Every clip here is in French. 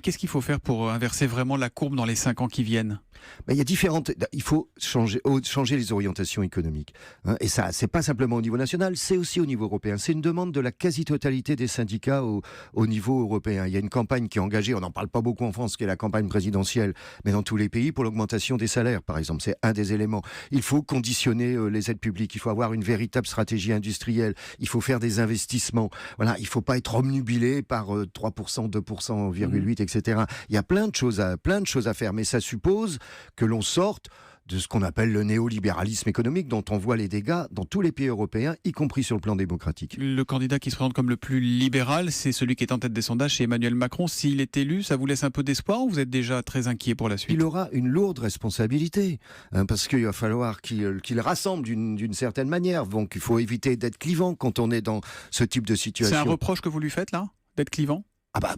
Qu'est-ce qu'il faut faire pour inverser vraiment la courbe dans les 5 ans qui viennent? Il y a il faut changer les orientations économiques. Hein, et ça, c'est pas simplement au niveau national, c'est aussi au niveau européen. C'est une demande de la quasi-totalité des syndicats au niveau européen. Il y a une campagne qui est engagée, on n'en parle pas beaucoup en France, qui est la campagne présidentielle, mais dans tous les pays, pour l'augmentation des salaires, par exemple. C'est un des éléments. Il faut conditionner les aides publiques. Il faut avoir une véritable stratégie industrielle. Il faut faire des investissements. Voilà, il faut pas être omnubilé par 3%, 2%, 0,8, etc. Il y a plein de choses à faire, mais ça suppose que l'on sorte de ce qu'on appelle le néolibéralisme économique, dont on voit les dégâts dans tous les pays européens, y compris sur le plan démocratique. Le candidat qui se présente comme le plus libéral, c'est celui qui est en tête des sondages, c'est Emmanuel Macron. S'il est élu, ça vous laisse un peu d'espoir ou vous êtes déjà très inquiet pour la suite? Il aura une lourde responsabilité, hein, parce qu'il va falloir qu'il rassemble d'une certaine manière. Donc il faut éviter d'être clivant quand on est dans ce type de situation. C'est un reproche que vous lui faites là, d'être clivant?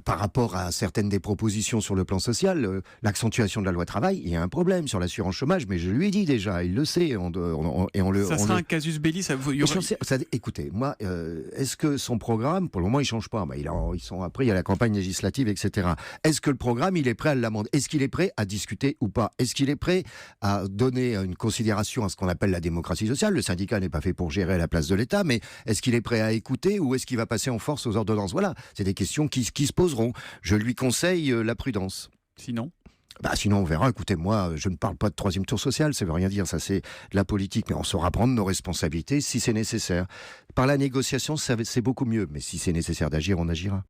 Par rapport à certaines des propositions sur le plan social, l'accentuation de la loi travail, il y a un problème sur l'assurance chômage, mais je lui ai dit déjà, il le sait. Ça sera un casus belli, ça vous... Écoutez, moi, est-ce que son programme, pour le moment, il change pas. Après, il y a la campagne législative, etc. Est-ce que le programme, il est prêt à l'amender? Est-ce qu'il est prêt à discuter ou pas? Est-ce qu'il est prêt à donner une considération à ce qu'on appelle la démocratie sociale? Le syndicat n'est pas fait pour gérer à la place de l'État, mais est-ce qu'il est prêt à écouter ou est-ce qu'il va passer en force aux ordonnances? Voilà, c'est des questions qui se poseront. Je lui conseille la prudence. Sinon? Sinon, on verra. Écoutez, moi, je ne parle pas de troisième tour social, ça veut rien dire, ça c'est de la politique, mais on saura prendre nos responsabilités si c'est nécessaire. Par la négociation, c'est beaucoup mieux, mais si c'est nécessaire d'agir, on agira.